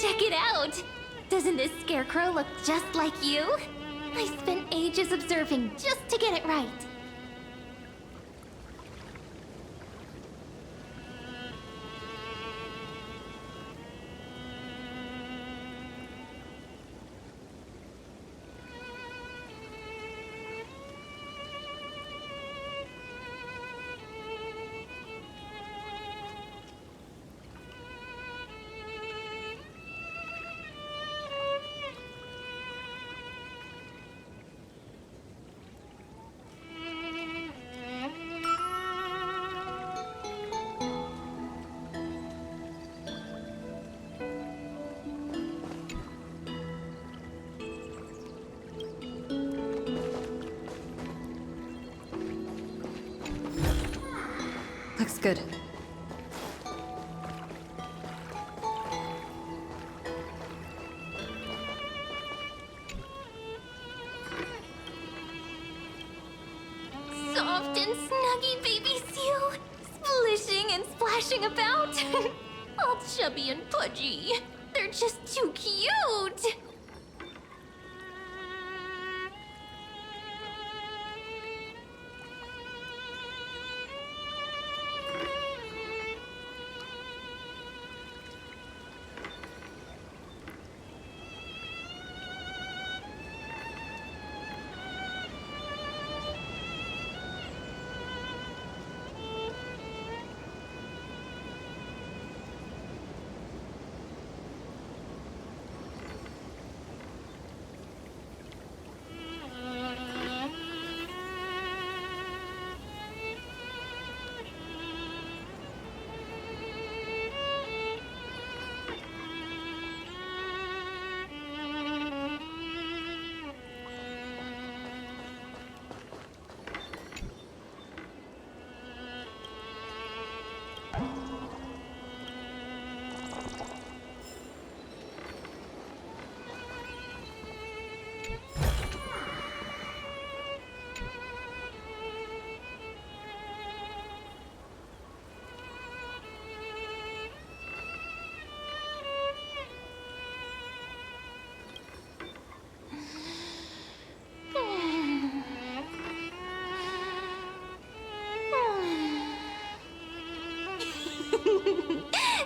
Check it out! Doesn't this scarecrow look just like you? I spent ages observing just to get it right. Looks good. Soft and snuggy baby seal, splishing and splashing about. All chubby and pudgy. They're just too cute.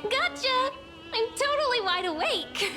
Gotcha! I'm totally wide awake.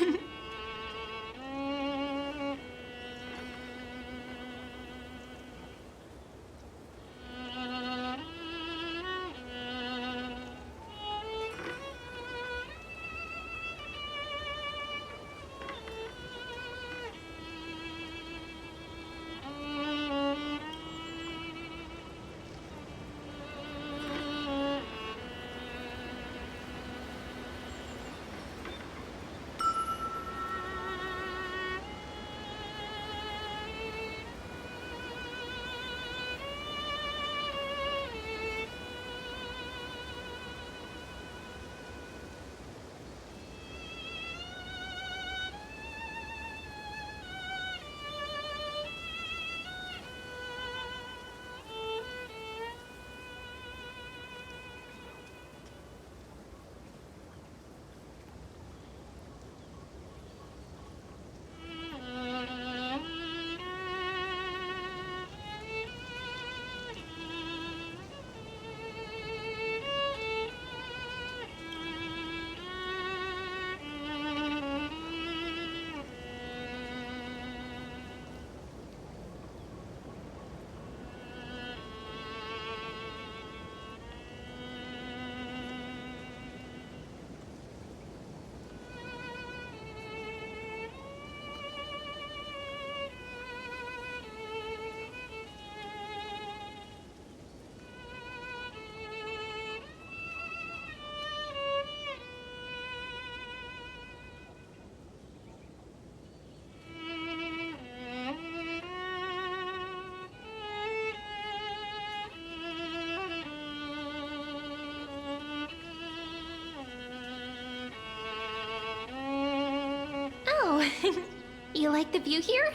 You like the view here?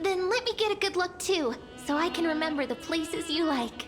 Then let me get a good look too, so I can remember the places you like.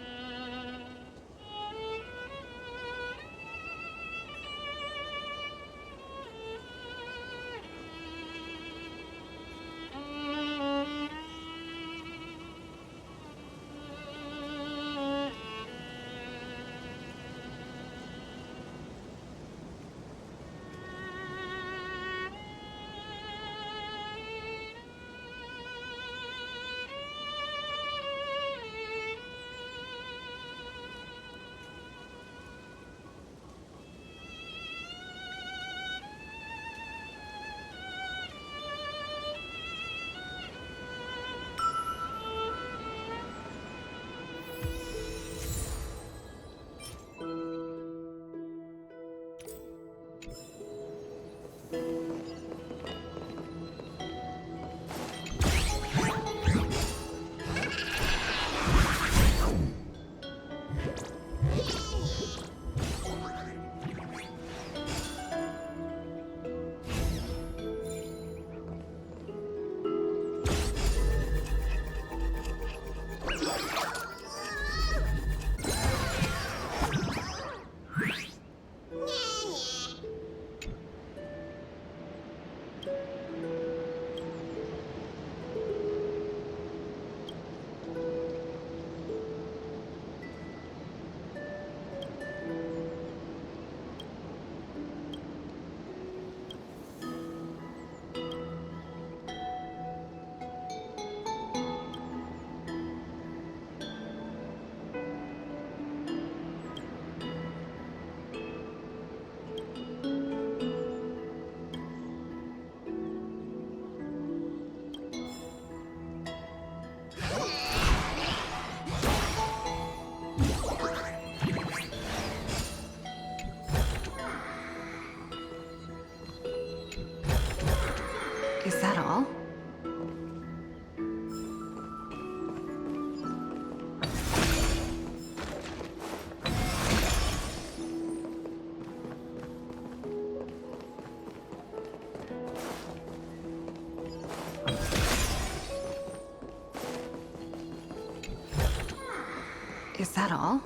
Is that all?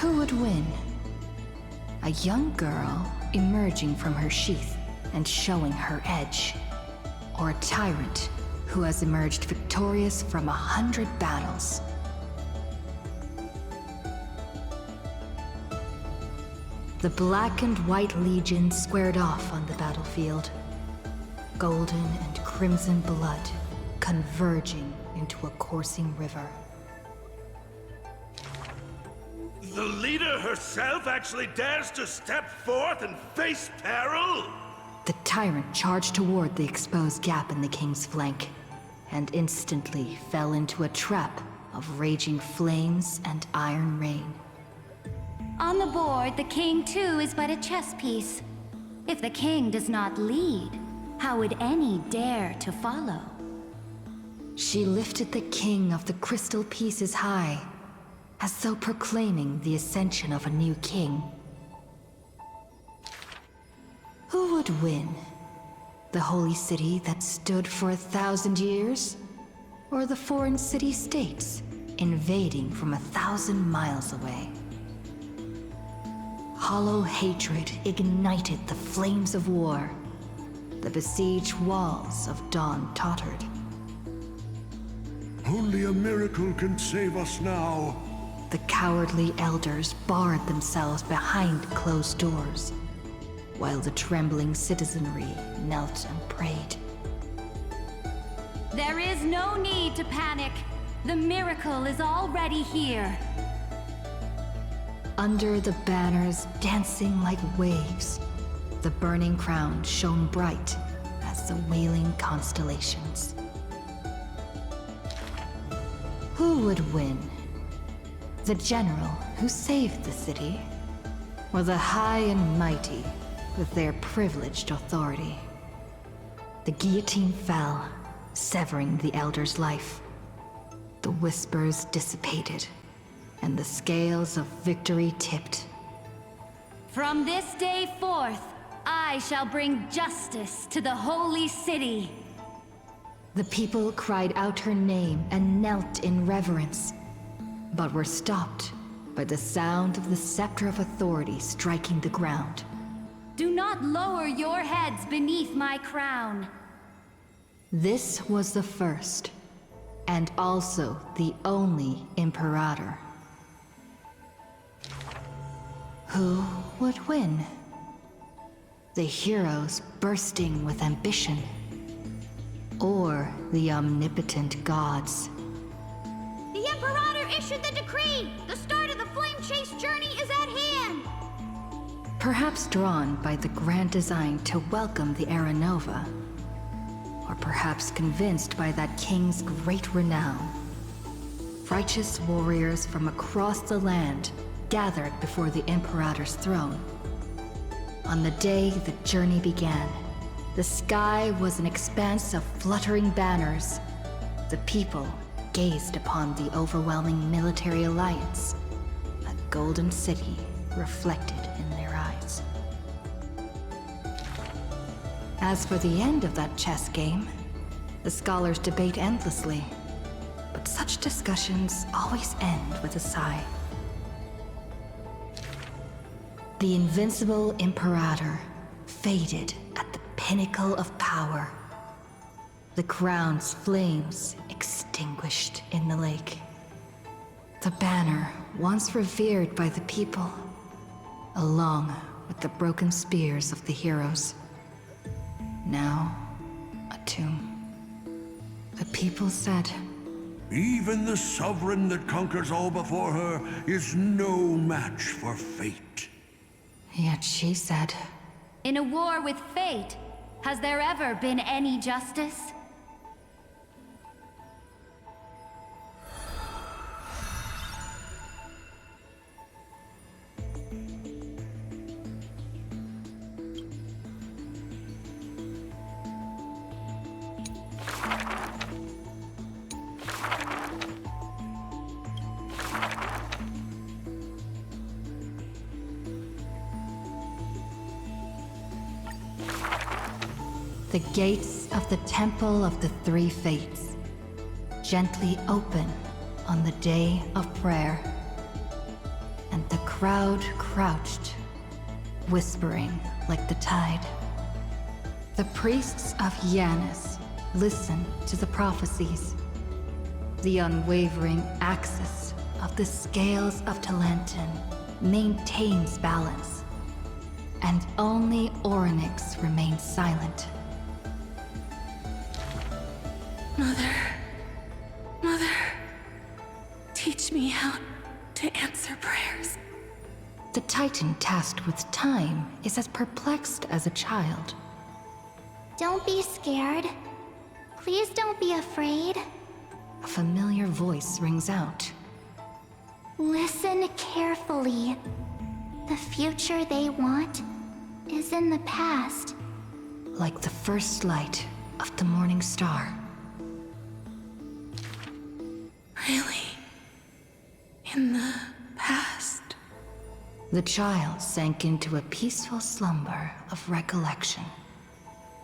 Who would win? A young girl emerging from her sheath and showing her edge, or a tyrant who has emerged victorious from 100 battles? The Black and White Legion squared off on the battlefield, golden and crimson blood converging into a coursing river. The leader herself actually dares to step forth and face peril? The tyrant charged toward the exposed gap in the king's flank, and instantly fell into a trap of raging flames and iron rain. On the board, the king too is but a chess piece. If the king does not lead, how would any dare to follow? She lifted the king of the crystal pieces high, as though proclaiming the ascension of a new king. Who would win? The holy city that stood for 1,000 years? Or the foreign city-states invading from 1,000 miles away? Hollow hatred ignited the flames of war. The besieged walls of Dawn tottered. Only a miracle can save us now. The cowardly elders barred themselves behind closed doors, while the trembling citizenry knelt and prayed. There is no need to panic. The miracle is already here. Under the banners dancing like waves, the burning crown shone bright as the wailing constellations. Who would win? The general who saved the city, or the high and mighty with their privileged authority? The guillotine fell, severing the elder's life. The whispers dissipated, and the scales of victory tipped. From this day forth, I shall bring justice to the holy city. The people cried out her name and knelt in reverence, but were stopped by the sound of the scepter of authority striking the ground. Do not lower your heads beneath my crown. This was the first, and also the only Imperator. Who would win? The heroes bursting with ambition, or the omnipotent gods? The Imperator issued the decree! The start of the Flame Chase journey is at hand! Perhaps drawn by the grand design to welcome the Era Nova, or perhaps convinced by that king's great renown. Righteous warriors from across the land gathered before the Imperator's throne. On the day the journey began, the sky was an expanse of fluttering banners. The people gazed upon the overwhelming military alliance, a golden city reflected in their eyes. As for the end of that chess game, the scholars debate endlessly, but such discussions always end with a sigh. The invincible Imperator faded at the pinnacle of power. The crown's flames extinguished in the lake. The banner, once revered by the people, along with the broken spears of the heroes, now a tomb. The people said, Even the sovereign that conquers all before her is no match for fate. Yet she said, In a war with fate, has there ever been any justice? the gates of the Temple of the Three Fates gently open on the day of prayer. And the crowd crouched, whispering like the tide. The priests of Yanis listen to the prophecies. The unwavering axis of the scales of Talantin maintains balance, and only Orynyx remains silent. Mother, teach me how to answer prayers. The Titan tasked with time is as perplexed as a child. Don't be scared. Please don't be afraid. A familiar voice rings out. Listen carefully. The future they want is in the past. Like the first light of the morning star. Really? In the past? The child sank into a peaceful slumber of recollection,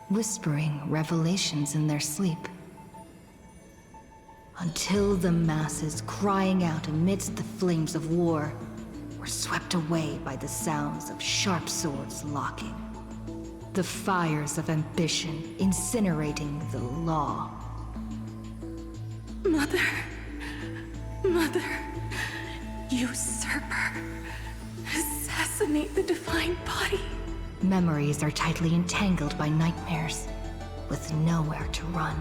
whispering revelations in their sleep. Until the masses crying out amidst the flames of war were swept away by the sounds of sharp swords locking. The fires of ambition incinerating the law. Mother, usurper, assassinate the divine body. Memories are tightly entangled by nightmares, with nowhere to run.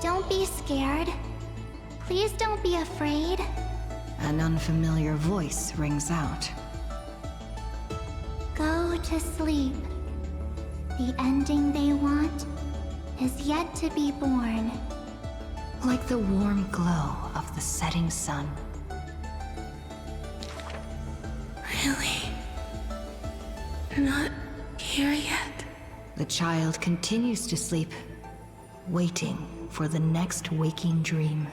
Don't be scared. Please don't be afraid. An unfamiliar voice rings out. Go to sleep. The ending they want is yet to be born. Like the warm glow of the setting sun. Really? Not here yet? The child continues to sleep, waiting for the next waking dream.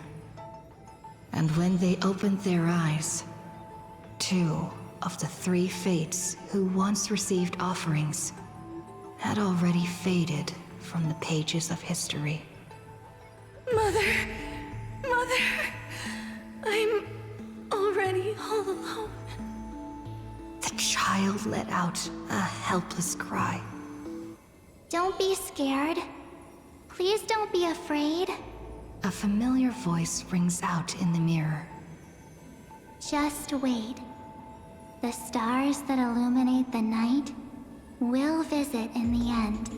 And when they opened their eyes, 2 of the 3 fates who once received offerings had already faded from the pages of history. Mother, I'm already all alone. The child let out a helpless cry. Don't be scared. Please don't be afraid. A familiar voice rings out in the mirror. Just wait. The stars that illuminate the night will visit in the end.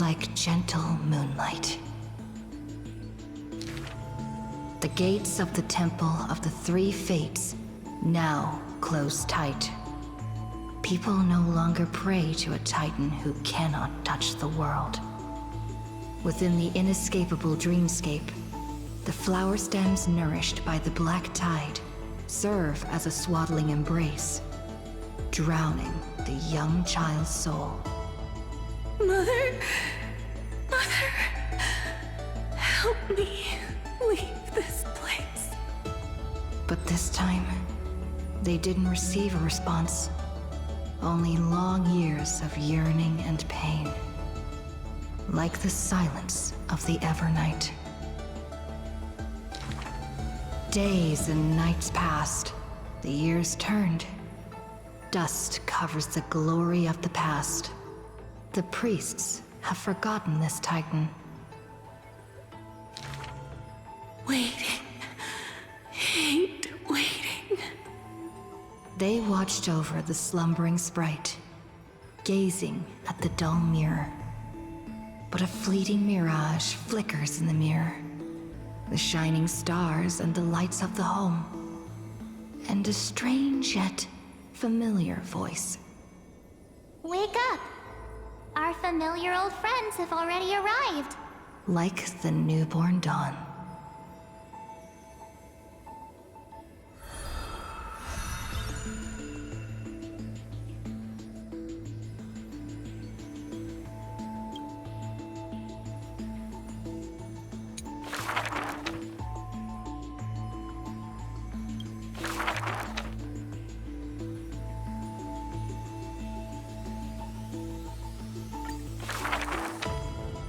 Like gentle moonlight. The gates of the Temple of the Three Fates now close tight. People no longer pray to a Titan who cannot touch the world. Within the inescapable dreamscape, the flower stems nourished by the black tide serve as a swaddling embrace, drowning the young child's soul. Mother, help me leave this place. But this time, they didn't receive a response. Only long years of yearning and pain. Like the silence of the Evernight. Days and nights passed. The years turned. Dust covers the glory of the past. The priests have forgotten this Titan. Waiting. Hate waiting. They watched over the slumbering sprite, gazing at the dull mirror. But a fleeting mirage flickers in the mirror. The shining stars and the lights of the home. And a strange yet familiar voice. Wake up! Our familiar old friends have already arrived. Like the newborn dawn.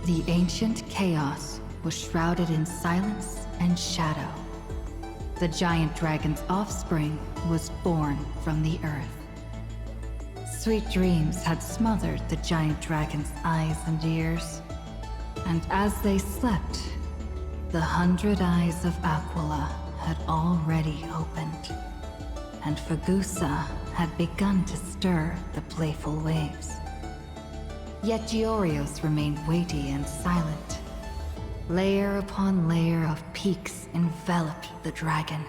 The ancient chaos was shrouded in silence and shadow. The giant dragon's offspring was born from the earth. Sweet dreams had smothered the giant dragon's eyes and ears. And as they slept, the 100 eyes of Aquila had already opened. And Fagusa had begun to stir the playful waves. Yet Giorios remained weighty and silent. Layer upon layer of peaks enveloped the dragon,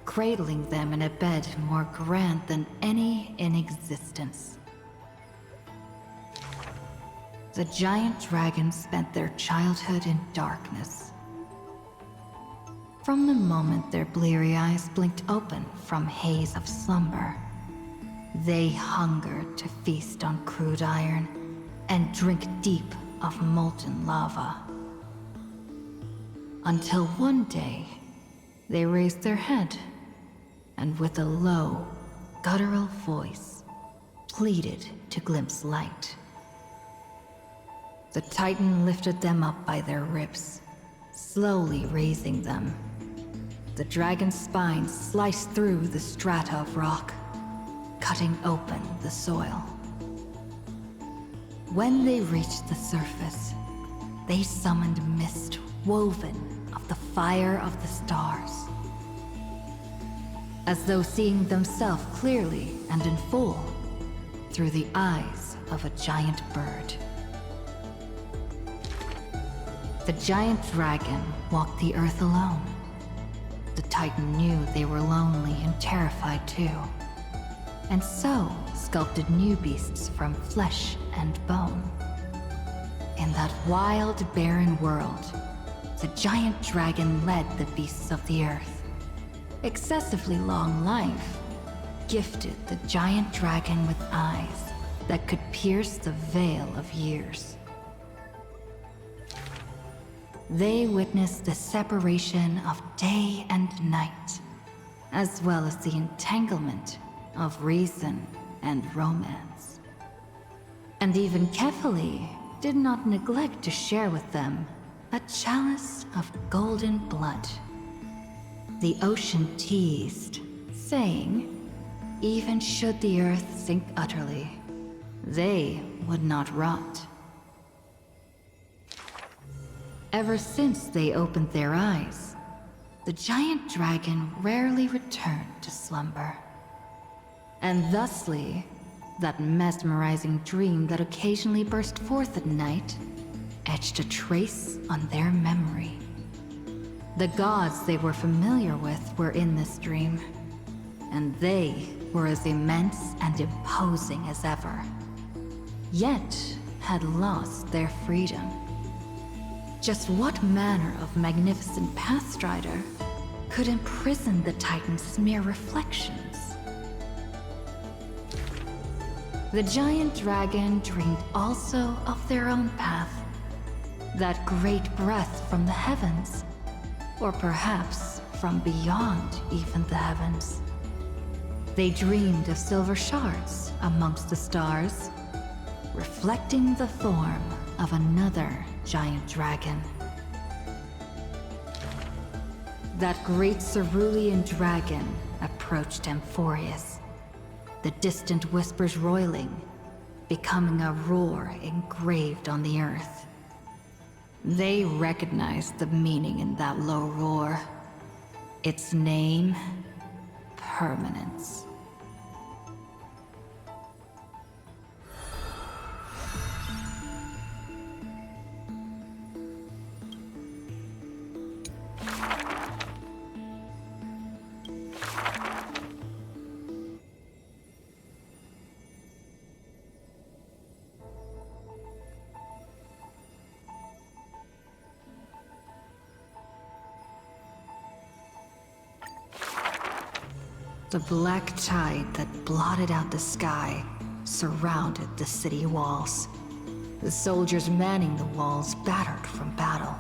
cradling them in a bed more grand than any in existence. The giant dragons spent their childhood in darkness. From the moment their bleary eyes blinked open from haze of slumber, they hungered to feast on crude iron and drink deep of molten lava. Until one day, they raised their head, and with a low, guttural voice, pleaded to glimpse light. The Titan lifted them up by their ribs, slowly raising them. The dragon's spine sliced through the strata of rock, cutting open the soil. When they reached the surface, they summoned mist woven of the fire of the stars. As though seeing themselves clearly and in full, through the eyes of a giant bird. The giant dragon walked the earth alone. The Titan knew they were lonely and terrified too, and so sculpted new beasts from flesh and bone. In that wild, barren world, the giant dragon led the beasts of the earth. Excessively long life gifted the giant dragon with eyes that could pierce the veil of years. They witnessed the separation of day and night, as well as the entanglement of reason and romance. And even Kefali did not neglect to share with them a chalice of golden blood. The ocean teased, saying, even should the earth sink utterly, they would not rot. Ever since they opened their eyes, the giant dragon rarely returned to slumber. And thusly, that mesmerizing dream that occasionally burst forth at night etched a trace on their memory. The gods they were familiar with were in this dream, and they were as immense and imposing as ever, yet had lost their freedom. Just what manner of magnificent pathstrider could imprison the Titan's mere reflections? The giant dragon dreamed also of their own path, that great breath from the heavens, or perhaps from beyond even the heavens. They dreamed of silver shards amongst the stars, reflecting the form of another giant dragon. That great cerulean dragon approached Amphorius, the distant whispers roiling, becoming a roar engraved on the earth. They recognized the meaning in that low roar. Its name, permanence. The black tide that blotted out the sky surrounded the city walls. The soldiers manning the walls battered from battle.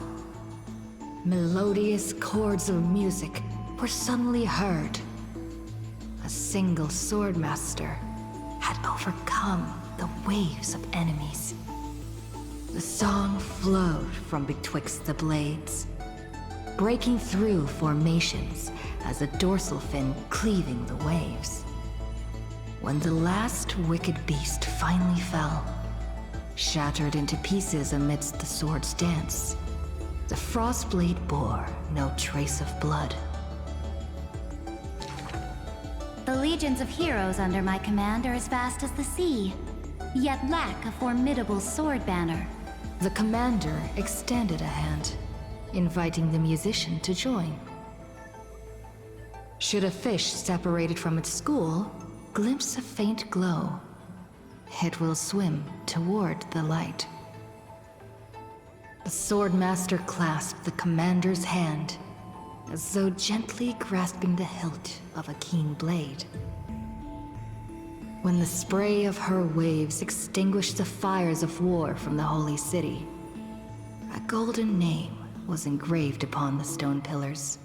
Melodious chords of music were suddenly heard. A single swordmaster had overcome the waves of enemies. The song flowed from betwixt the blades, breaking through formations as a dorsal fin cleaving the waves. When the last wicked beast finally fell, shattered into pieces amidst the sword's dance, the Frostblade bore no trace of blood. The legions of heroes under my command are as vast as the sea, yet lack a formidable sword banner. The commander extended a hand, inviting the musician to join. Should a fish separated from its school glimpse a faint glow, it will swim toward the light. The swordmaster clasped the commander's hand, as though gently grasping the hilt of a keen blade. When the spray of her waves extinguished the fires of war from the holy city, a golden name was engraved upon the stone pillars.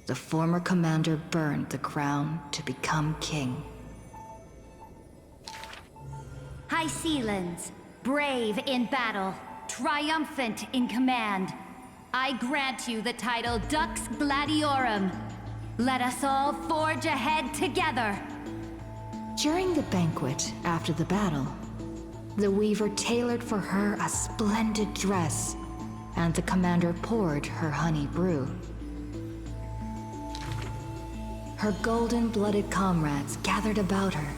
The former commander burned the crown to become king. High Sealands, brave in battle, triumphant in command, I grant you the title Dux Gladiorum. Let us all forge ahead together. During the banquet after the battle, the weaver tailored for her a splendid dress, and the commander poured her honey brew. Her golden-blooded comrades gathered about her,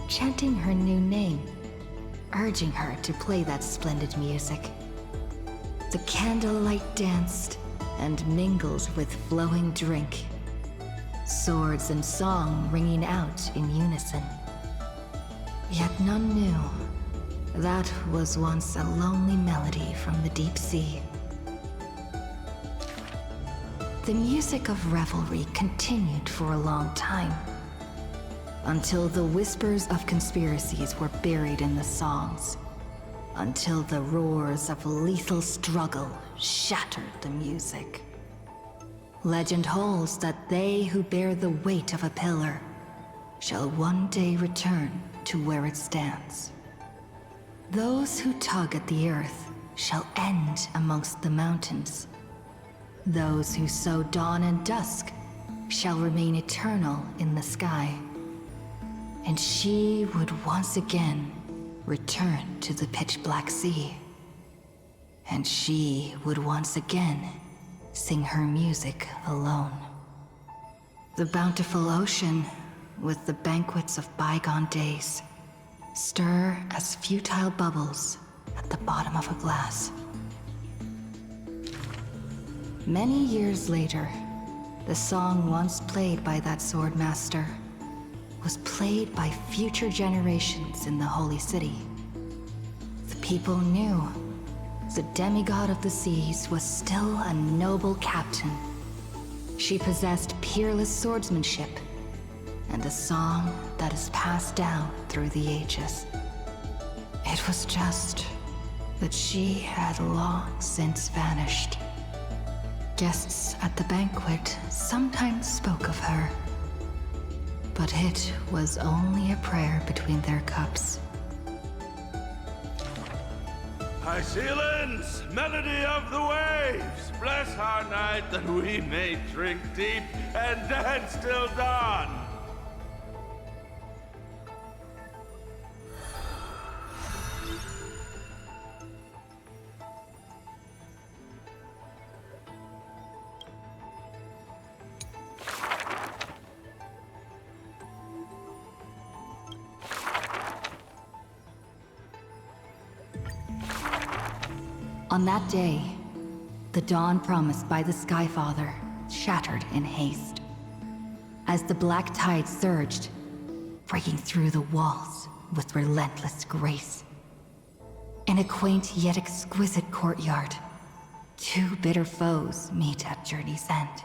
chanting her new name, urging her to play that splendid music. The candlelight danced and mingled with flowing drink, swords and song ringing out in unison. Yet none knew that was once a lonely melody from the deep sea. The music of revelry continued for a long time, until the whispers of conspiracies were buried in the songs, until the roars of lethal struggle shattered the music. Legend holds that they who bear the weight of a pillar shall one day return to where it stands. Those who tug at the earth shall end amongst the mountains. Those who sow dawn and dusk shall remain eternal in the sky. And she would once again return to the pitch-black sea. And she would once again sing her music alone. The bountiful ocean, with the banquets of bygone days, stir as futile bubbles at the bottom of a glass. Many years later, the song once played by that swordmaster was played by future generations in the Holy City. The people knew the demigod of the seas was still a noble captain. She possessed peerless swordsmanship and a song that is passed down through the ages. It was just that she had long since vanished. Guests at the banquet sometimes spoke of her, but it was only a prayer between their cups. High Sealands, melody of the waves, bless our night that we may drink deep and dance till dawn. On that day, the dawn promised by the Skyfather shattered in haste. As the black tide surged, breaking through the walls with relentless grace. In a quaint yet exquisite courtyard, two bitter foes meet at journey's end.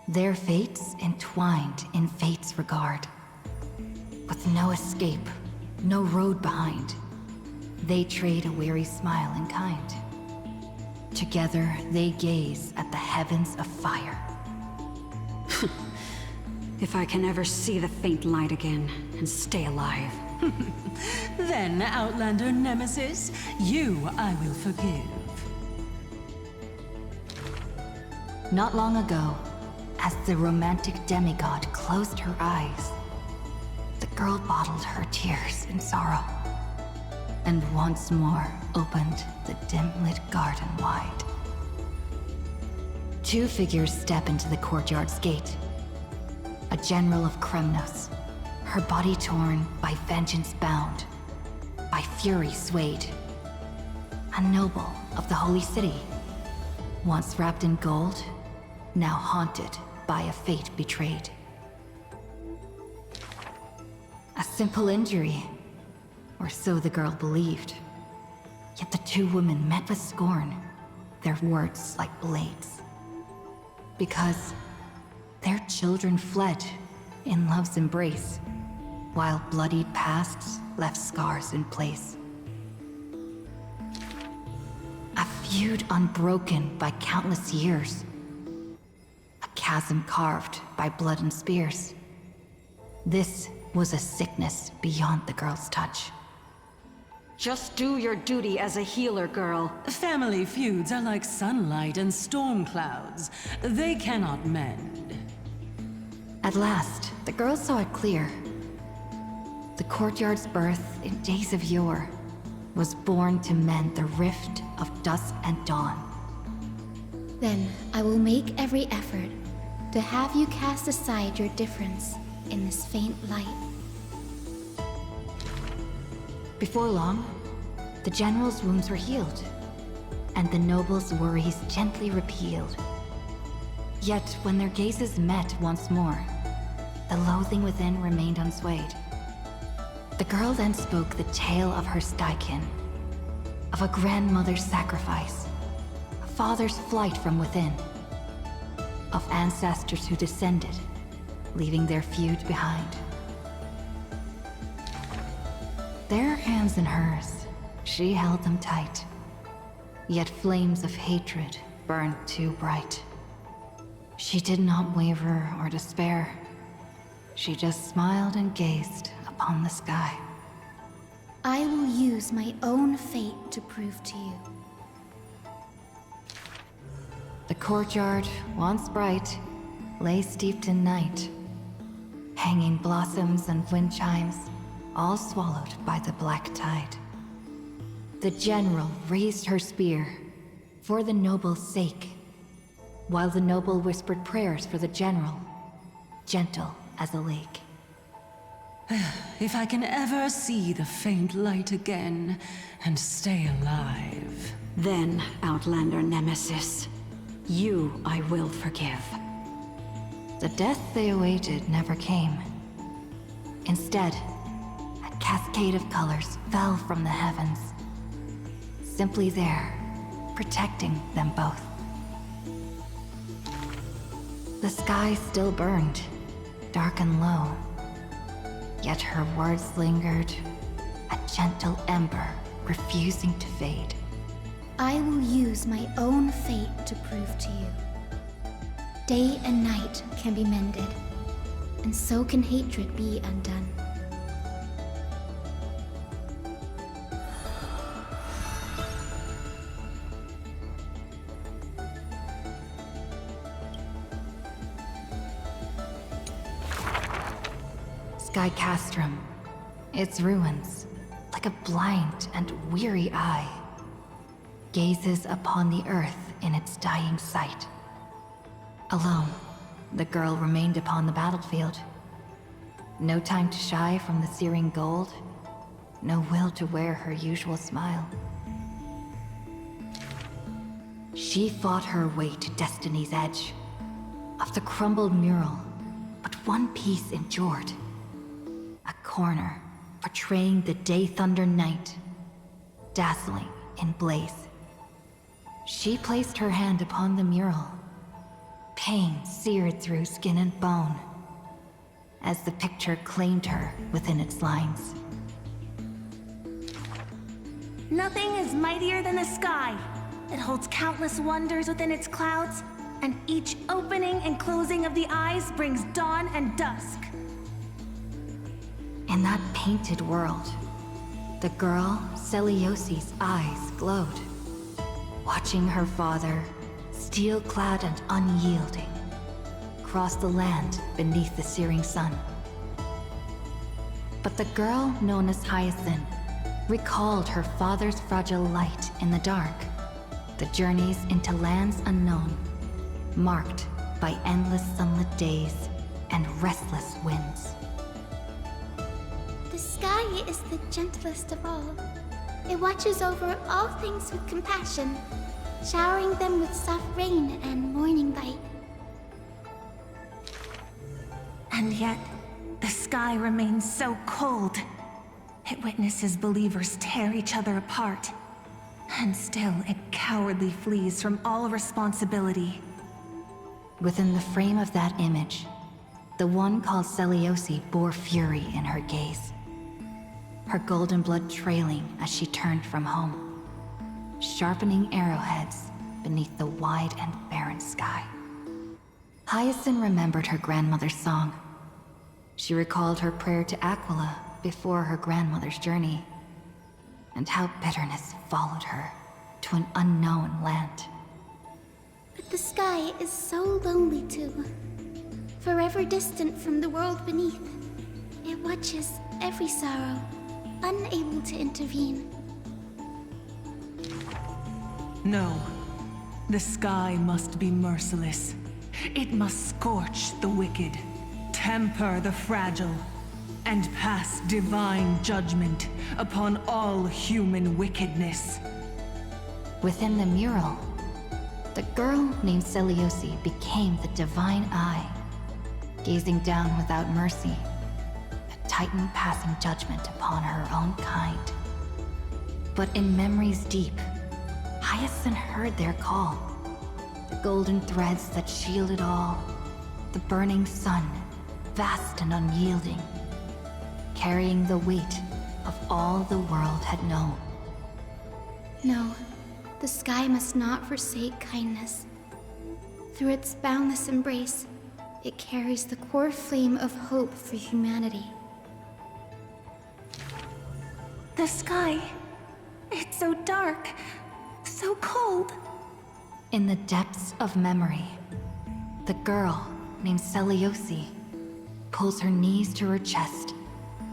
Their fates entwined in fate's regard. With no escape, no road behind, they trade a weary smile in kind. Together, they gaze at the heavens of fire. If I can ever see the faint light again and stay alive. Then, Outlander Nemesis, you I will forgive. Not long ago, as the romantic demigod closed her eyes, the girl bottled her tears in sorrow, and once more opened the dim-lit garden wide. Two figures step into the courtyard's gate. A general of Kremnos, her body torn, by vengeance bound, by fury swayed. A noble of the Holy City, once wrapped in gold, now haunted by a fate betrayed. A simple injury, or so the girl believed. Yet the two women met with scorn, their words like blades. Because their children fled in love's embrace, while bloodied pasts left scars in place. A feud unbroken by countless years. A chasm carved by blood and spears. This was a sickness beyond the girl's touch. Just do your duty as a healer, girl. Family feuds are like sunlight and storm clouds. They cannot mend. At last, the girl saw it clear. The courtyard's birth in days of yore was born to mend the rift of dusk and dawn. Then I will make every effort to have you cast aside your difference in this faint light. Before long, the general's wounds were healed, and the noble's worries gently repealed. Yet when their gazes met once more, the loathing within remained unswayed. The girl then spoke the tale of her Stykin, of a grandmother's sacrifice, a father's flight from within, of ancestors who descended, leaving their feud behind. Their hands in hers, she held them tight, yet flames of hatred burned too bright. She did not waver or despair. She just smiled and gazed upon the sky. I will use my own fate to prove to you. The courtyard, once bright, lay steeped in night. Hanging blossoms and wind chimes, all swallowed by the black tide. The general raised her spear, for the noble's sake, while the noble whispered prayers for the general, gentle as a lake. If I can ever see the faint light again and stay alive. Then, Outlander Nemesis, you I will forgive. The death they awaited never came. Instead, a cascade of colors fell from the heavens, simply there, protecting them both. The sky still burned, dark and low, yet her words lingered, a gentle ember refusing to fade. I will use my own fate to prove to you. Day and night can be mended, and so can hatred be undone. Sky Castrum, its ruins, like a blind and weary eye, gazes upon the earth in its dying sight. Alone, the girl remained upon the battlefield. No time to shy from the searing gold, no will to wear her usual smile. She fought her way to destiny's edge. Of the crumbled mural, but one piece endured. A corner portraying the Day Thunder Night, dazzling in blaze. She placed her hand upon the mural. Pain seared through skin and bone as the picture claimed her within its lines. Nothing is mightier than the sky. It holds countless wonders within its clouds, and each opening and closing of the eyes brings dawn and dusk. In that painted world, the girl Celiosi's eyes glowed, watching her father, steel-clad and unyielding, cross the land beneath the searing sun. But the girl known as Hyacinth recalled her father's fragile light in the dark, the journeys into lands unknown, marked by endless sunlit days and restless winds. The sky is the gentlest of all. It watches over all things with compassion, showering them with soft rain and morning light. And yet, the sky remains so cold. It witnesses believers tear each other apart. And still, it cowardly flees from all responsibility. Within the frame of that image, the one called Celiosi bore fury in her gaze, her golden blood trailing as she turned from home, sharpening arrowheads beneath the wide and barren sky. Hyacinth remembered her grandmother's song. She recalled her prayer to Aquila before her grandmother's journey, and how bitterness followed her to an unknown land. But the sky is so lonely too. Forever distant from the world beneath. It watches every sorrow, unable to intervene. No. The sky must be merciless. It must scorch the wicked, temper the fragile, and pass divine judgment upon all human wickedness. Within the mural, the girl named Celiosi became the divine eye, gazing down without mercy, a titan passing judgment upon her own kind. But in memories deep, Hyacinth heard their call. The golden threads that shielded all, the burning sun, vast and unyielding, carrying the weight of all the world had known. No, the sky must not forsake kindness. Through its boundless embrace, it carries the core flame of hope for humanity. The sky, it's so dark, so cold. In the depths of memory, the girl named Celiosi pulls her knees to her chest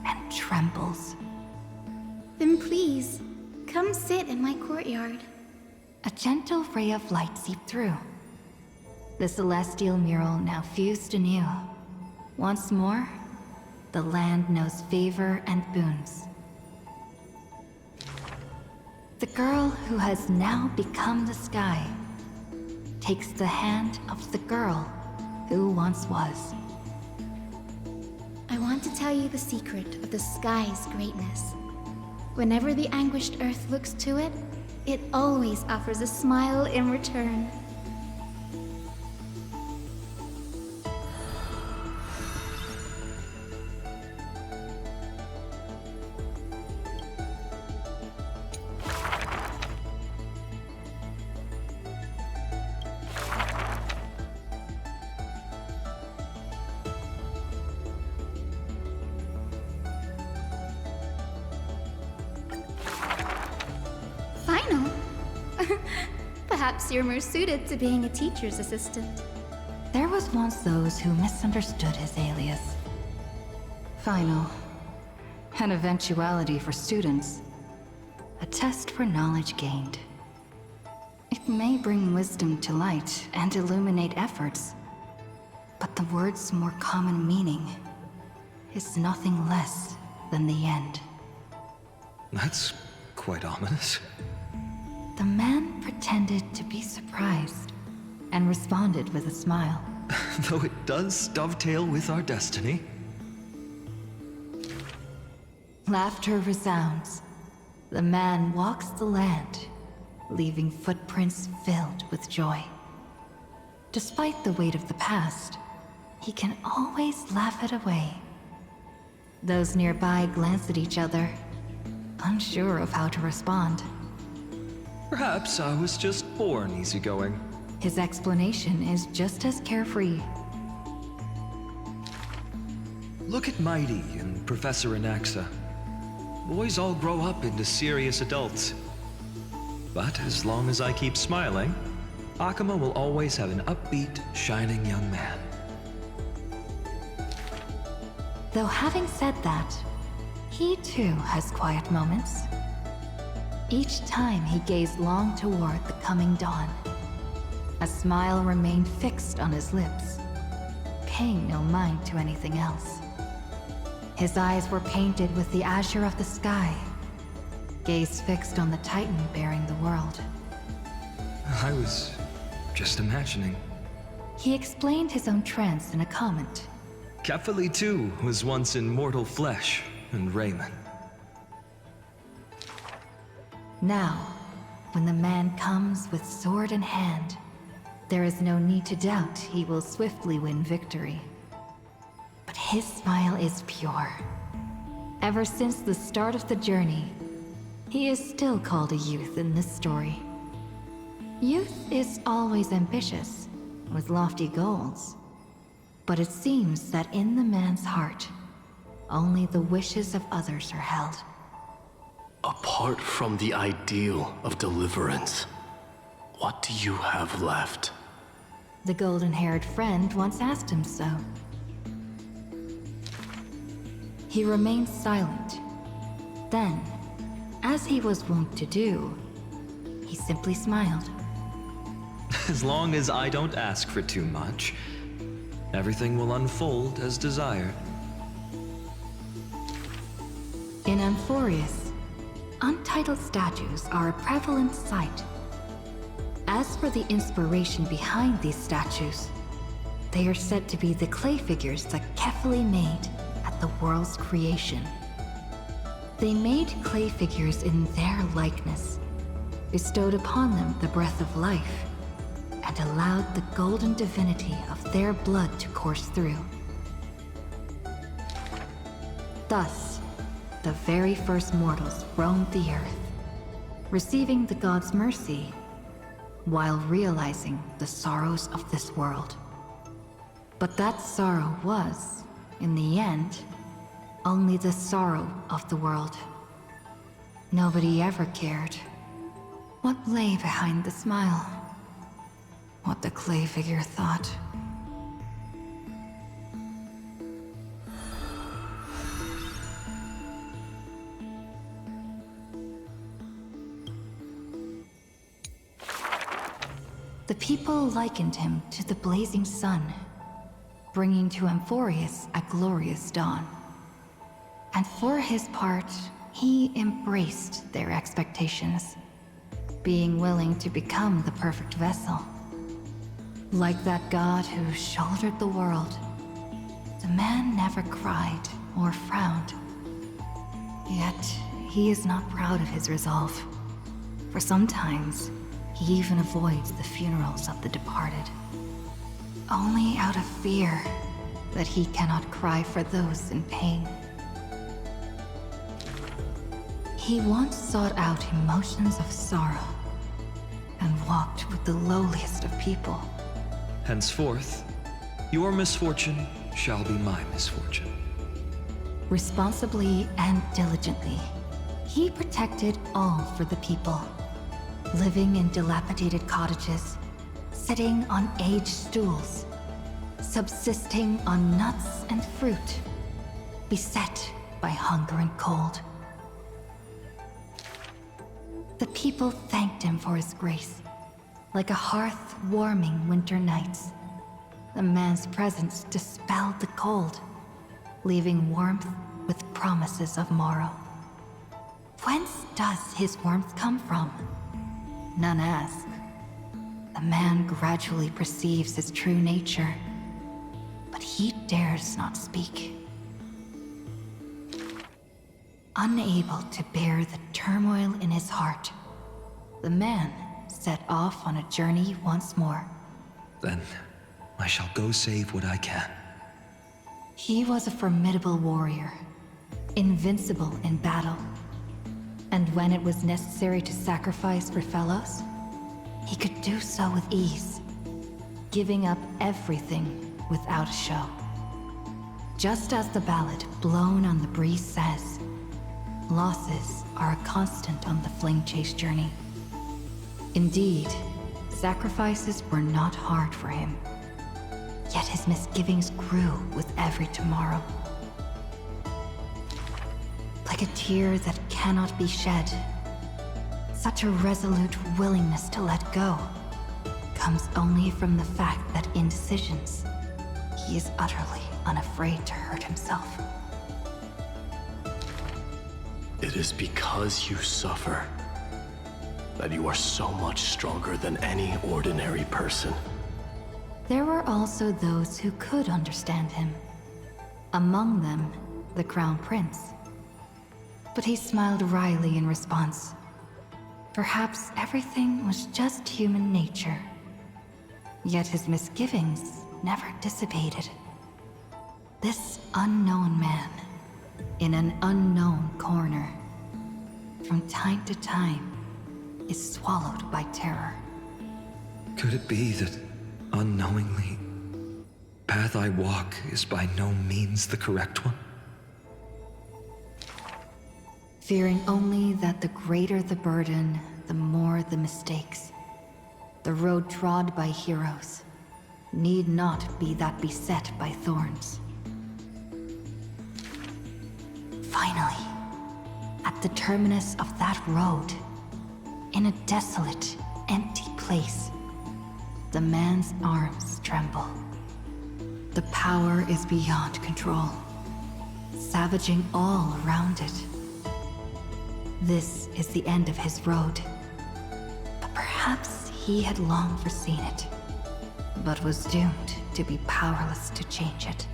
and trembles. Then please, come sit in my courtyard. A gentle ray of light seeped through. The celestial mural now fused anew. Once more, the land knows favor and boons. The girl who has now become the sky takes the hand of the girl who once was. I want to tell you the secret of the sky's greatness. Whenever the anguished earth looks to it, it always offers a smile in return. Perhaps you're more suited to being a teacher's assistant. There was once those who misunderstood his alias. Final. An eventuality for students. A test for knowledge gained. It may bring wisdom to light and illuminate efforts, but the word's more common meaning is nothing less than the end. That's quite ominous. The man pretended to be surprised and responded with a smile. Though it does dovetail with our destiny. Laughter resounds. The man walks the land, leaving footprints filled with joy. Despite the weight of the past, he can always laugh it away. Those nearby glance at each other, unsure of how to respond. Perhaps I was just born easygoing. His explanation is just as carefree. Look at Mighty and Professor Anaxa. Boys all grow up into serious adults. But as long as I keep smiling, Akuma will always have an upbeat, shining young man. Though having said that, he too has quiet moments. Each time he gazed long toward the coming dawn, a smile remained fixed on his lips, paying no mind to anything else. His eyes were painted with the azure of the sky, gaze fixed on the Titan bearing the world. I was just imagining. He explained his own trance in a comment. Kefali too was once in mortal flesh and raiment. Now, when the man comes with sword in hand, there is no need to doubt he will swiftly win victory. But his smile is pure. Ever since the start of the journey, he is still called a youth in this story. Youth is always ambitious, with lofty goals. But it seems that in the man's heart, only the wishes of others are held. Apart from the ideal of deliverance, what do you have left? The golden-haired friend once asked him so. He remained silent. Then, as he was wont to do, he simply smiled. As long as I don't ask for too much, everything will unfold as desired. In Amphorius, untitled statues are a prevalent sight. As for the inspiration behind these statues, they are said to be the clay figures that Kefali made at the world's creation. They made clay figures in their likeness, bestowed upon them the breath of life, and allowed the golden divinity of their blood to course through. Thus, the very first mortals roamed the earth, receiving the god's mercy, while realizing the sorrows of this world. But that sorrow was, in the end, only the sorrow of the world. Nobody ever cared what lay behind the smile, what the clay figure thought. The people likened him to the blazing sun, bringing to Amphorius a glorious dawn. And for his part, he embraced their expectations, being willing to become the perfect vessel. Like that god who shouldered the world, the man never cried or frowned. Yet, he is not proud of his resolve, for sometimes he even avoids the funerals of the departed, only out of fear that he cannot cry for those in pain. He once sought out emotions of sorrow and walked with the lowliest of people. Henceforth, your misfortune shall be my misfortune. Responsibly and diligently, he protected all for the people. living in dilapidated cottages, sitting on aged stools, subsisting on nuts and fruit, beset by hunger and cold. The people thanked him for his grace, like a hearth warming winter nights. The man's presence dispelled the cold, leaving warmth with promises of morrow. Whence does his warmth come from? None ask. The man gradually perceives his true nature, but he dares not speak. Unable to bear the turmoil in his heart, the man set off on a journey once more. Then I shall go save what I can. He was a formidable warrior, invincible in battle. And when it was necessary to sacrifice for fellows, he could do so with ease, giving up everything without a show. Just as the ballad blown on the breeze says, losses are a constant on the flame chase journey. Indeed, sacrifices were not hard for him. Yet his misgivings grew with every tomorrow. Like a tear that cannot be shed, such a resolute willingness to let go comes only from the fact that in decisions, he is utterly unafraid to hurt himself. It is because you suffer that you are so much stronger than any ordinary person. There were also those who could understand him. Among them, the Crown Prince. But he smiled wryly in response. Perhaps everything was just human nature. Yet his misgivings never dissipated. This unknown man, in an unknown corner, from time to time, is swallowed by terror. Could it be that, unknowingly, path I walk is by no means the correct one? Fearing only that the greater the burden, the more the mistakes. The road trod by heroes need not be that beset by thorns. Finally, at the terminus of that road, in a desolate, empty place, the man's arms tremble. The power is beyond control, savaging all around it. This is the end of his road. But perhaps he had long foreseen it, but was doomed to be powerless to change it.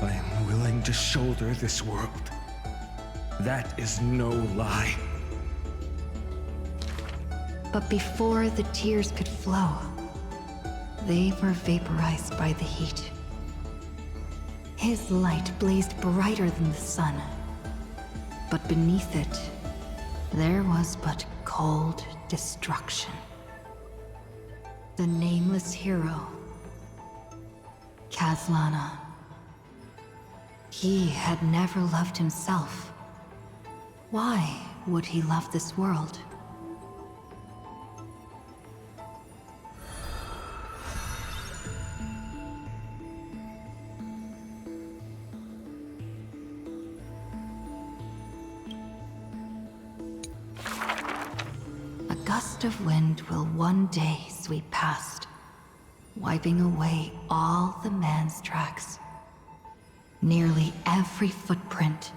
I am willing to shoulder this world. That is no lie. But before the tears could flow, they were vaporized by the heat. His light blazed brighter than the sun, but beneath it, there was but cold destruction. The nameless hero, Kazlana. He had never loved himself. Why would he love this world? A gust of wind will one day sweep past, wiping away all the man's tracks. Nearly every footprint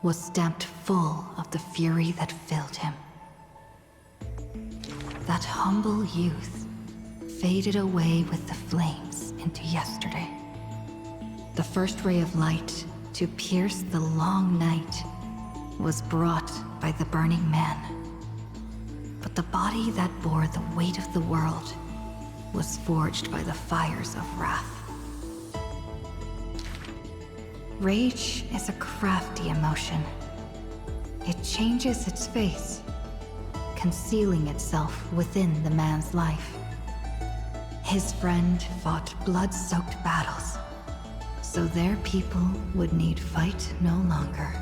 was stamped full of the fury that filled him. That humble youth faded away with the flames into yesterday. The first ray of light to pierce the long night was brought by the burning man. But the body that bore the weight of the world was forged by the fires of wrath. Rage is a crafty emotion. It changes its face, concealing itself within the man's life. His friend fought blood-soaked battles, so their people would need fight no longer.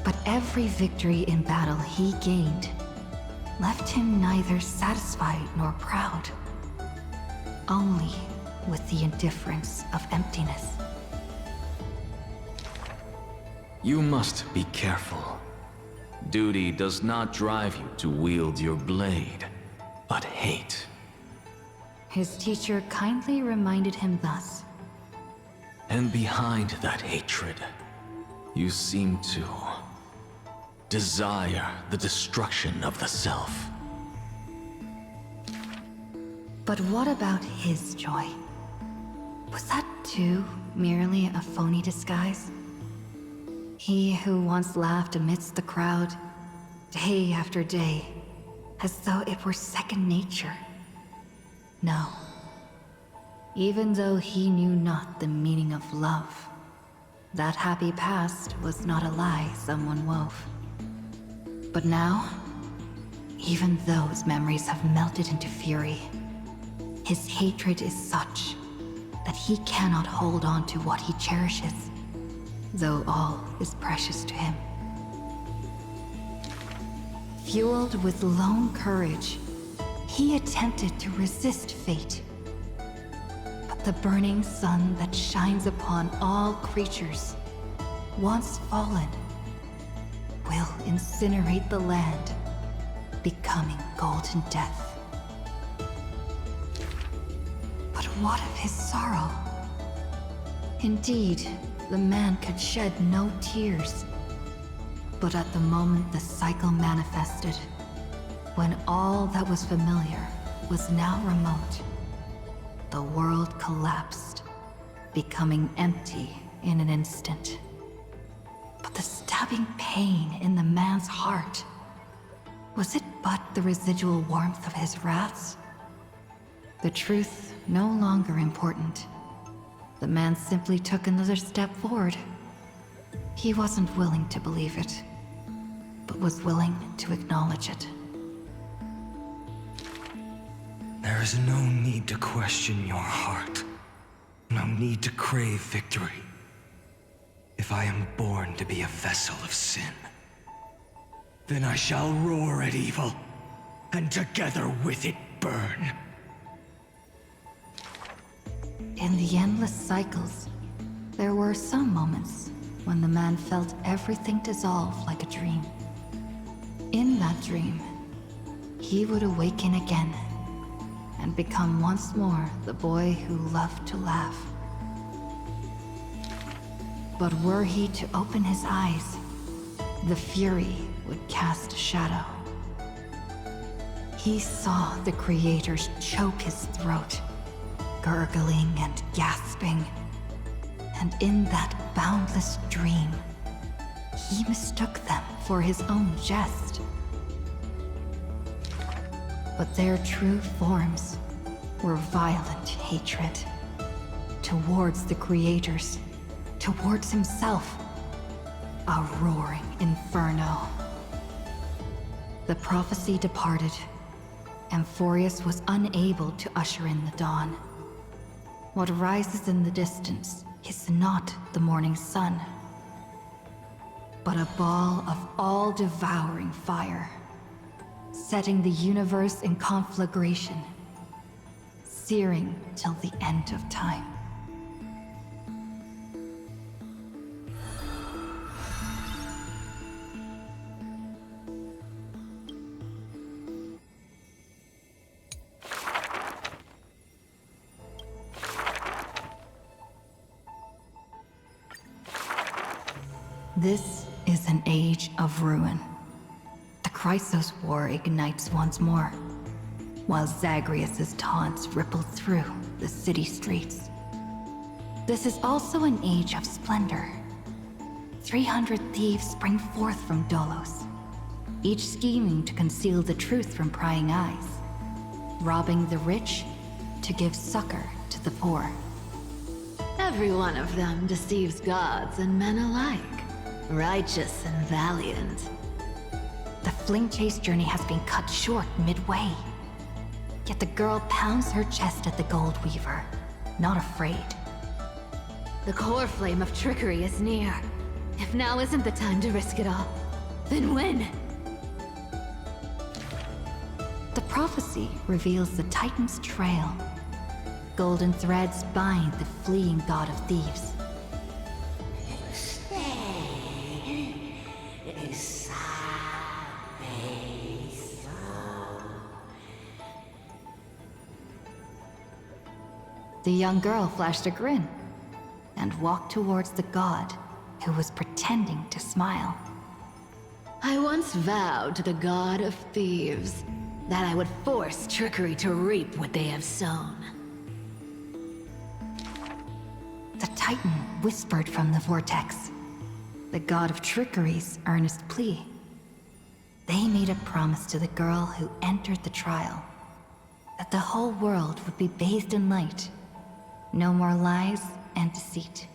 But every victory in battle he gained left him neither satisfied nor proud, only with the indifference of emptiness. You must be careful. Duty does not drive you to wield your blade, but hate. His teacher kindly reminded him thus. And behind that hatred, you seem to desire the destruction of the self. But what about his joy? Was that too merely a phony disguise? He who once laughed amidst the crowd, day after day, as though it were second nature. No. Even though he knew not the meaning of love, that happy past was not a lie someone wove. But now, even those memories have melted into fury. His hatred is such that he cannot hold on to what he cherishes, though all is precious to him. Fueled with lone courage, he attempted to resist fate. But the burning sun that shines upon all creatures, once fallen, will incinerate the land, becoming golden death. But what of his sorrow? Indeed, the man could shed no tears. But at the moment the cycle manifested, when all that was familiar was now remote, the world collapsed, becoming empty in an instant. But the stabbing pain in the man's heart, was it but the residual warmth of his wraths? The truth no longer important. The man simply took another step forward. He wasn't willing to believe it, but was willing to acknowledge it. There is no need to question your heart. No need to crave victory. If I am born to be a vessel of sin, then I shall roar at evil, and together with it burn. In the endless cycles, there were some moments when the man felt everything dissolve like a dream. In that dream, he would awaken again and become once more the boy who loved to laugh. But were he to open his eyes, the fury would cast a shadow. He saw the creators choke his throat, gurgling and gasping, and in that boundless dream, he mistook them for his own jest. But their true forms were violent hatred, towards the creators, towards himself, a roaring inferno. The prophecy departed, and Furious was unable to usher in the dawn. What rises in the distance is not the morning sun, but a ball of all-devouring fire, setting the universe in conflagration, searing till the end of time. This is an age of ruin. The Chrysos War ignites once more, while Zagreus' taunts ripple through the city streets. This is also an age of splendor. 300 thieves spring forth from Dolos, each scheming to conceal the truth from prying eyes, robbing the rich to give succor to the poor. Every one of them deceives gods and men alike, righteous and valiant. The fling chase journey has been cut short midway. Yet the girl pounds her chest at the Gold Weaver, not afraid. The core flame of trickery is near. If now isn't the time to risk it all, then when? The prophecy reveals the Titan's trail. Golden threads bind the fleeing god of thieves. The young girl flashed a grin and walked towards the god who was pretending to smile. I once vowed to the god of thieves that I would force trickery to reap what they have sown. The Titan whispered from the vortex, the god of trickery's earnest plea. They made a promise to the girl who entered the trial, that the whole world would be bathed in light. No more lies and deceit.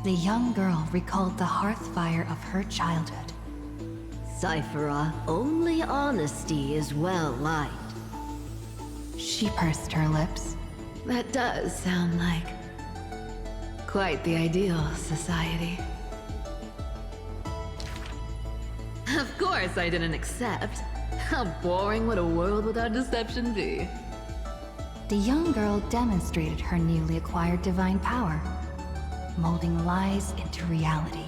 The young girl recalled the hearth fire of her childhood. Cyphera, only honesty is well liked. She pursed her lips. That does sound like quite the ideal society. Of course I didn't accept. How boring would a world without deception be? The young girl demonstrated her newly acquired divine power, molding lies into reality.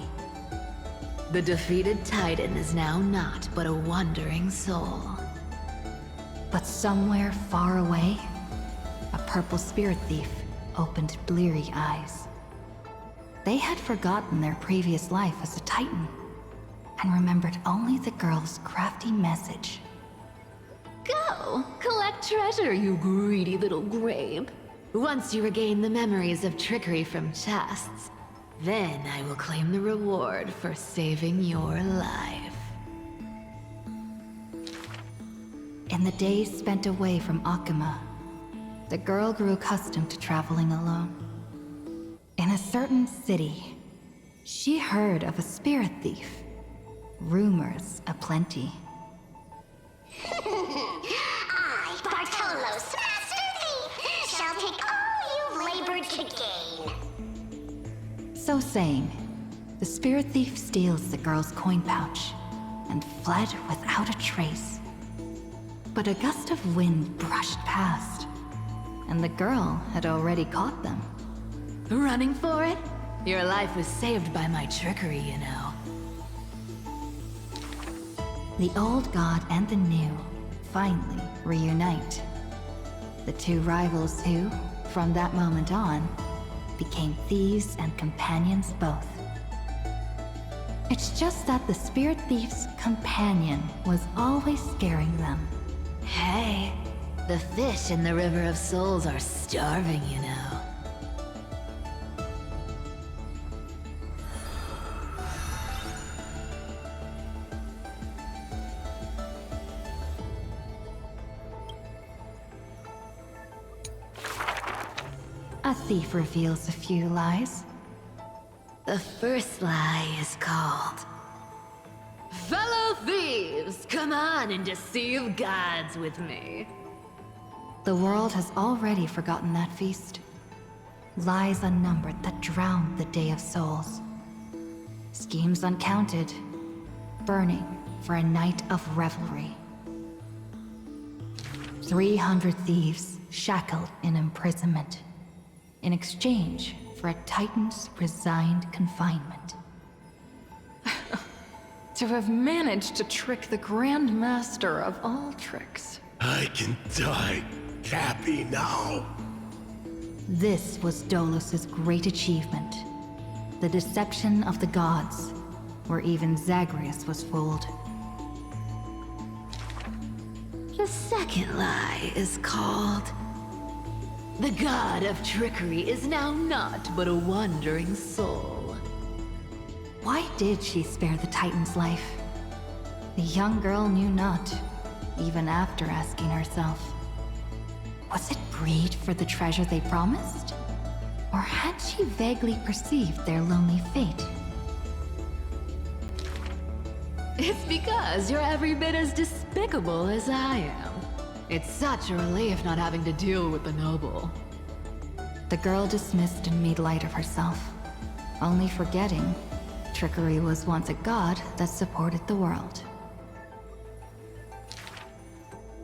The defeated Titan is now not but a wandering soul. But somewhere far away, a purple spirit thief opened bleary eyes. They had forgotten their previous life as a Titan, and remembered only the girl's crafty message. Go! Collect treasure, you greedy little grape. Once you regain the memories of trickery from chests, then I will claim the reward for saving your life. In the days spent away from Akuma, the girl grew accustomed to traveling alone. In a certain city, she heard of a spirit thief. Rumors aplenty. I, Bartolo's master thief, shall take all you've labored to gain. So saying, the spirit thief steals the girl's coin pouch and fled without a trace. But a gust of wind brushed past, and the girl had already caught them. Running for it? Your life was saved by my trickery, you know. The old god and the new finally reunite. The two rivals who, from that moment on, became thieves and companions both. It's just that the spirit thief's companion was always scaring them. Hey, the fish in the River of Souls are starving, you know. A thief reveals a few lies. The first lie is called... Fellow thieves, come on and deceive gods with me. The world has already forgotten that feast. Lies unnumbered that drowned the Day of Souls. Schemes uncounted, burning for a night of revelry. 300 thieves shackled in imprisonment, in exchange for a Titan's resigned confinement. To have managed to trick the Grand Master of all tricks. I can die happy now. This was Dolos's great achievement. The deception of the gods, where even Zagreus was fooled. The second lie is called... The god of trickery is now not but a wandering soul. Why did she spare the Titan's life? The young girl knew not, even after asking herself. Was it greed for the treasure they promised? Or had she vaguely perceived their lonely fate? It's because you're every bit as despicable as I am. It's such a relief not having to deal with the noble. The girl dismissed and made light of herself, only forgetting trickery was once a god that supported the world.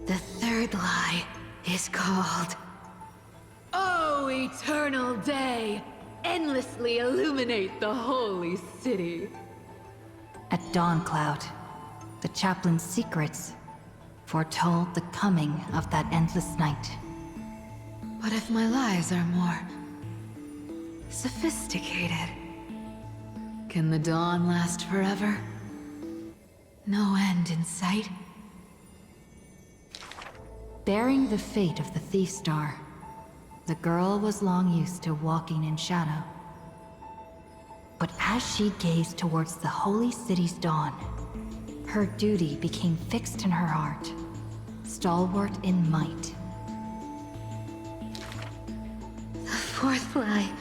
The third lie is called... Oh, eternal day! Endlessly illuminate the holy city. At Dawncloud, the chaplain's secrets foretold the coming of that endless night. But if my lies are more... sophisticated... can the dawn last forever? No end in sight? Bearing the fate of the Thief Star, the girl was long used to walking in shadow. But as she gazed towards the holy city's dawn, her duty became fixed in her heart, stalwart in might. The fourth lie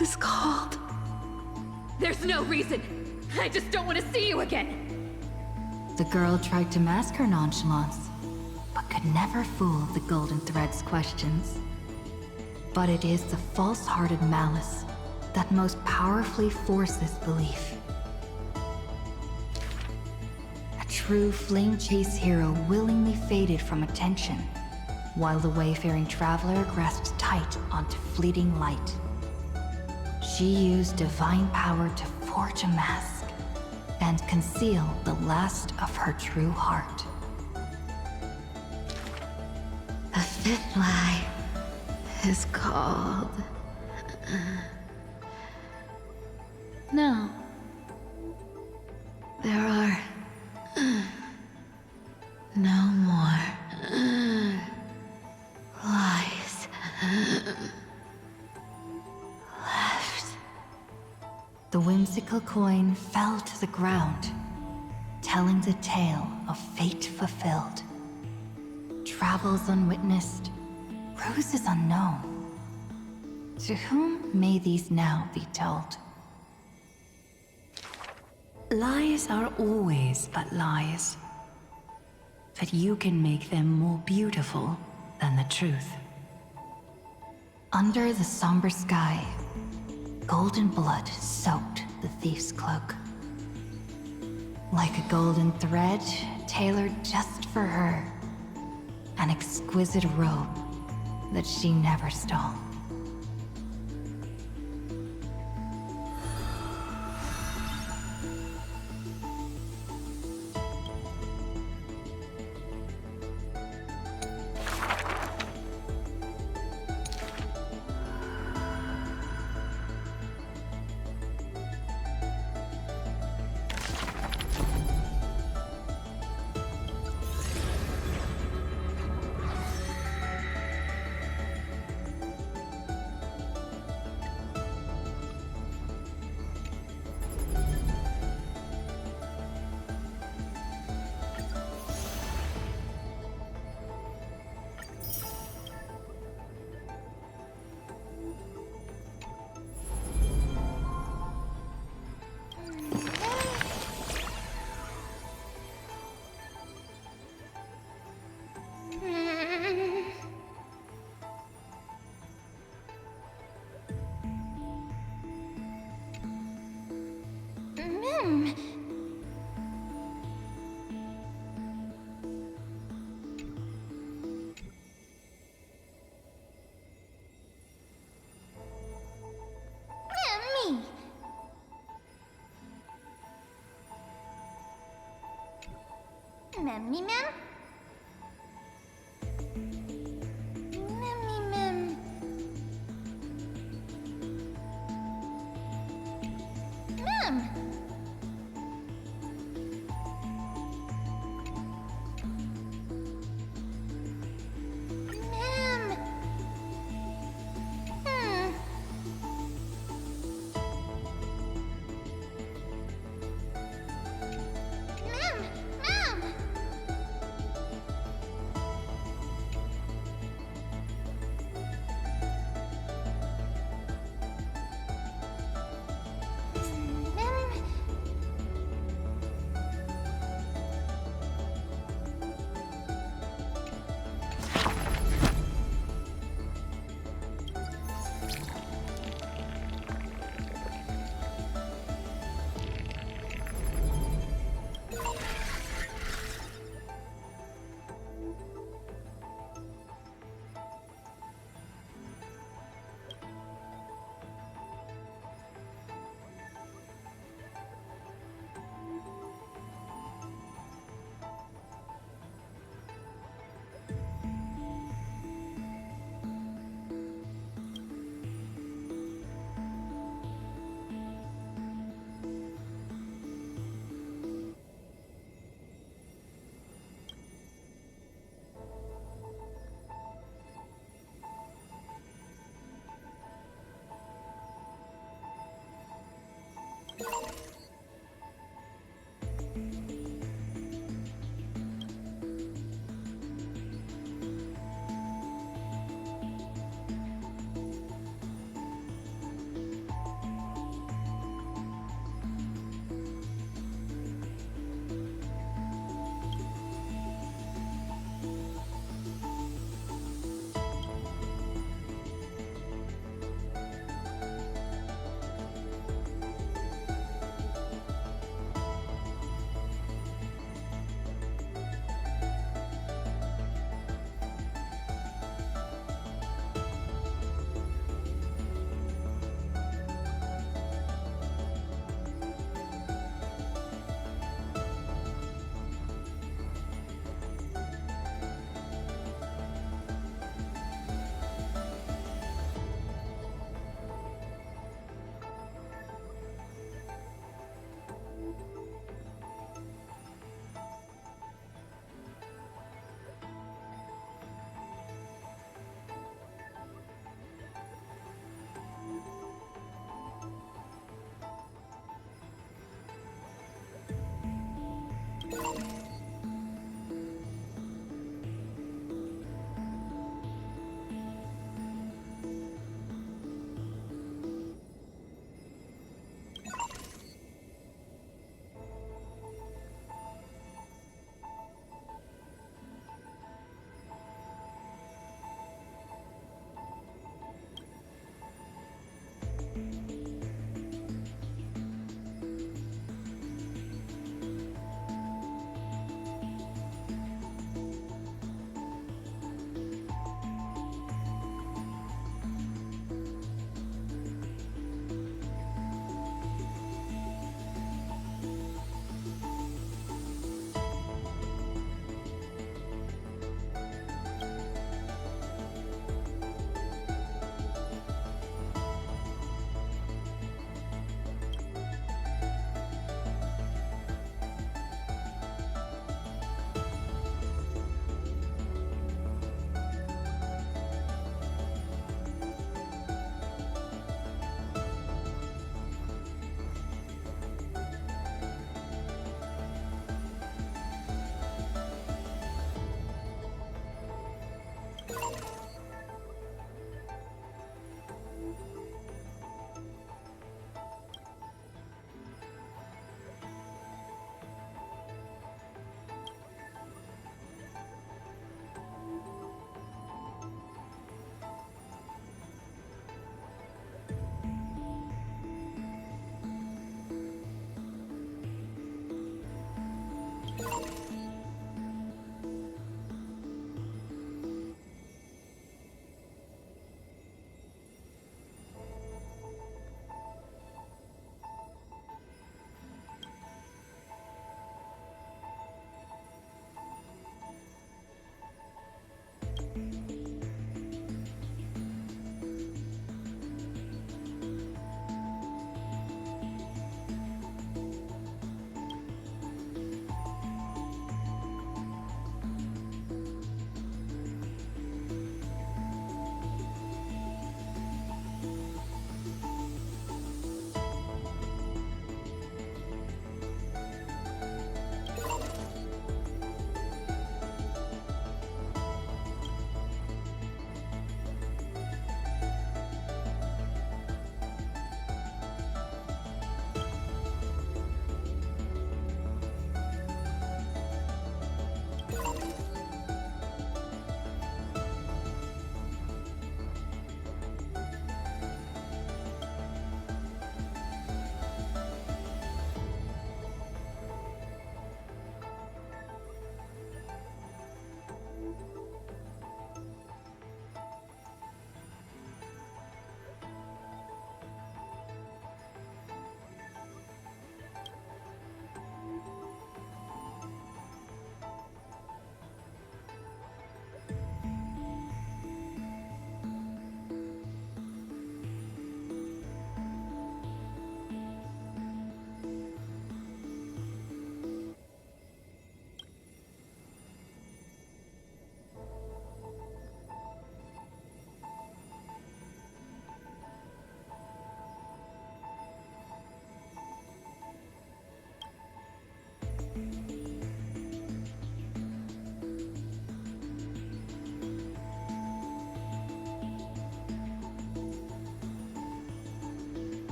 is called... There's no reason! I just don't want to see you again! The girl tried to mask her nonchalance, but could never fool the Golden Thread's questions. But it is the false-hearted malice that most powerfully forces belief. A true flame chase hero willingly faded from attention, while the wayfaring traveler grasped tight onto fleeting light. She used divine power to forge a mask and conceal the last of her true heart. The fifth lie is called... No. There are... no more... lies... left. The whimsical coin fell to the ground, telling the tale of fate fulfilled. Travels unwitnessed, roses unknown. To whom may these now be told? Lies are always but lies. But you can make them more beautiful than the truth. Under the somber sky, golden blood soaked the thief's cloak. Like a golden thread tailored just for her, an exquisite robe that she never stole. Mem.